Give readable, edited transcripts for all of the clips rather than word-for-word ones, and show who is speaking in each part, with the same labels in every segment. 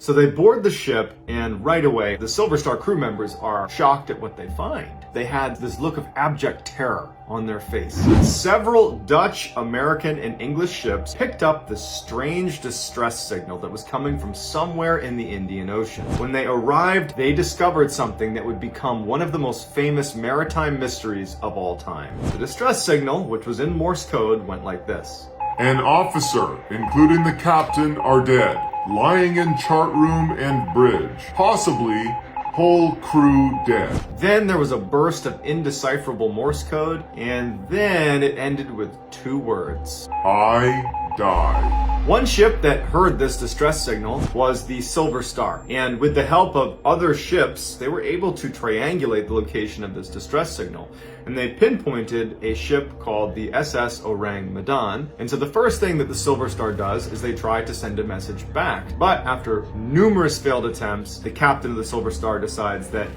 Speaker 1: So they board the ship, and right away, the Silver Star crew members are shocked at what they find. They had this look of abject terror on their face. Several Dutch, American, and English ships picked up this strange distress signal that was coming from somewhere in the Indian Ocean. When they arrived, they discovered something that would become one of the most famous maritime mysteries of all time. The distress signal, which was in Morse code, went like this.
Speaker 2: An officer, including the captain, are dead, lying in chart room and bridge. Possibly whole crew dead.
Speaker 1: Then there was a burst of indecipherable Morse code, and then it ended with 2 words.
Speaker 2: I die.
Speaker 1: One ship that heard this distress signal was the Silver Star, and with the help of other ships, they were able to triangulate the location of this distress signal, and they pinpointed a ship called the SS Ourang Medan. And so the first thing that the Silver Star does is they try to send a message back. But after numerous failed attempts, the captain of the Silver Star decides that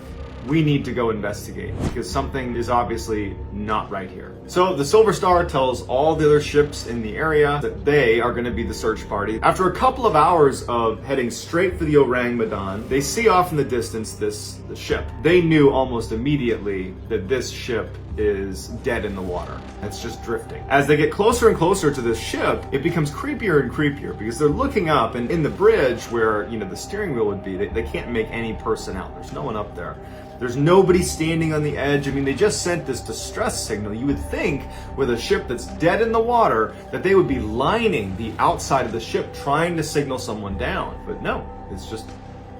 Speaker 1: we need to go investigate because something is obviously not right here. So the Silver Star tells all the other ships in the area that they are going to be the search party. After a couple of hours of heading straight for the Ourang Medan, they see off in the distance the ship. They knew almost immediately that this ship is dead in the water. It's just drifting. As they get closer and closer to this ship, it becomes creepier and creepier because they're looking up, and in the bridge where, the steering wheel would be, they can't make any person out. There's no one up there. There's nobody standing on the edge. They just sent this distress signal. You would think with a ship that's dead in the water that they would be lining the outside of the ship trying to signal someone down. But no, it's just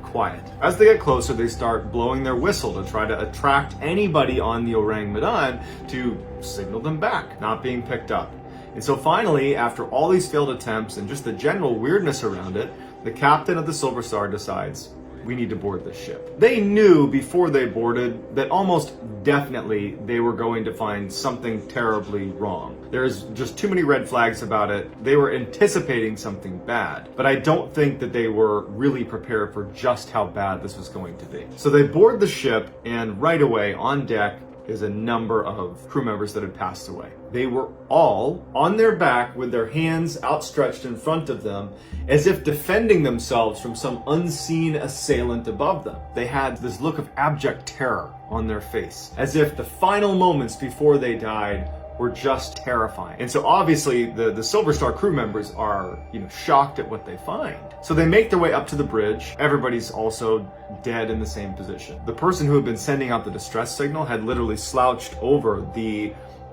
Speaker 1: quiet. As they get closer, they start blowing their whistle to try to attract anybody on the Ourang Medan to signal them back, not being picked up. And so finally, after all these failed attempts and just the general weirdness around it, the captain of the Silver Star decides, we need to board this ship. They knew before they boarded that almost definitely they were going to find something terribly wrong. There's just too many red flags about it. They were anticipating something bad, but I don't think that they were really prepared for just how bad this was going to be. So they board the ship, and right away on deck is a number of crew members that had passed away. They were all on their back with their hands outstretched in front of them as if defending themselves from some unseen assailant above them. They had this look of abject terror on their face, as if the final moments before they died were just terrifying. And so obviously the Silver Star crew members are, shocked at what they find. So they make their way up to the bridge. Everybody's also dead in the same position. The person who had been sending out the distress signal had literally slouched over the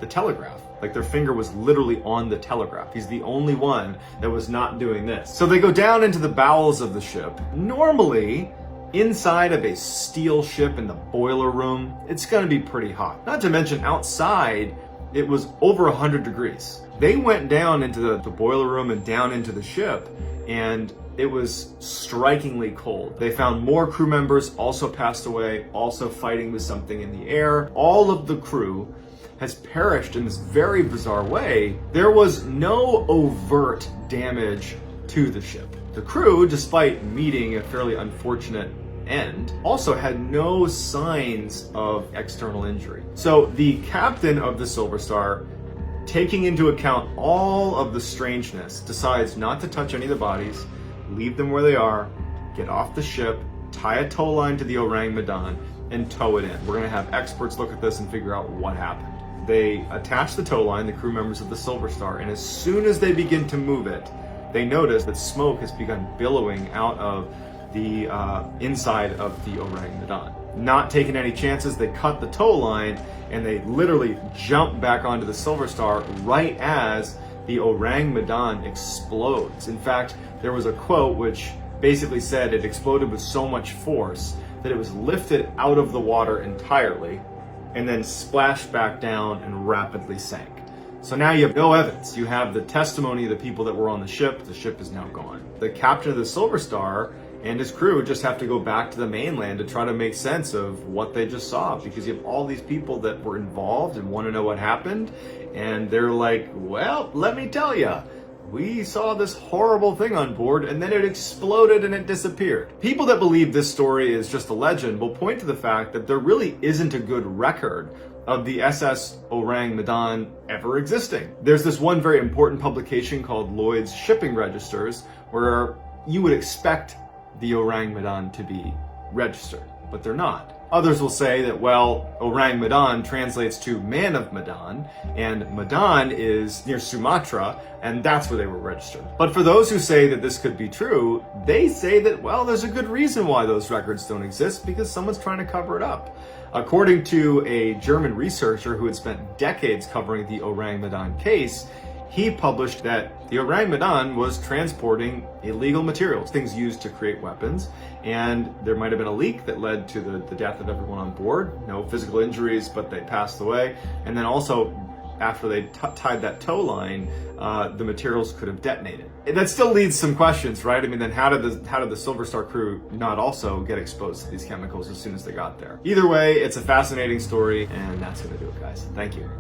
Speaker 1: telegraph. Like their finger was literally on the telegraph. He's the only one that was not doing this. So they go down into the bowels of the ship. Normally, inside of a steel ship in the boiler room, it's gonna be pretty hot. Not to mention outside, it was over 100 degrees. They went down into the boiler room and down into the ship, and it was strikingly cold. They found more crew members also passed away, also fighting with something in the air. All of the crew has perished in this very bizarre way. There was no overt damage to the ship. The crew, despite meeting a fairly unfortunate end, also had no signs of external injury. So the captain of the Silver Star, taking into account all of the strangeness, decides not to touch any of the bodies, leave them where they are, get off the ship, tie a tow line to the Ourang Medan, and tow it in. We're gonna have experts look at this and figure out what happened. They attach the tow line, the crew members of the Silver Star, and as soon as they begin to move it, they notice that smoke has begun billowing out of the inside of the Ourang Medan. Not taking any chances, they cut the tow line and they literally jump back onto the Silver Star right as the Ourang Medan explodes. In fact, there was a quote which basically said it exploded with so much force that it was lifted out of the water entirely and then splashed back down and rapidly sank. So now you have no evidence. You have the testimony of the people that were on the ship. The ship is now gone. The captain of the Silver Star and his crew just have to go back to the mainland to try to make sense of what they just saw, because you have all these people that were involved and want to know what happened, and they're like, well, let me tell you, we saw this horrible thing on board and then it exploded and it disappeared. People that believe this story is just a legend will point to the fact that there really isn't a good record of the SS Ourang Medan ever existing. There's this one very important publication called Lloyd's Shipping Registers where you would expect the Ourang Medan to be registered, but they're not. Others will say that, well, Ourang Medan translates to man of Medan, and Medan is near Sumatra, and that's where they were registered. But for those who say that this could be true, they say that, well, there's a good reason why those records don't exist, because someone's trying to cover it up. According to a German researcher who had spent decades covering the Ourang Medan case, he published that the Ourang Medan was transporting illegal materials, things used to create weapons, and there might have been a leak that led to the death of everyone on board. No physical injuries, but they passed away. And then also, after they tied that tow line, the materials could have detonated. That still leads some questions, right? I mean, then how did the Silver Star crew not also get exposed to these chemicals as soon as they got there? Either way, it's a fascinating story, and that's gonna do it, guys. Thank you.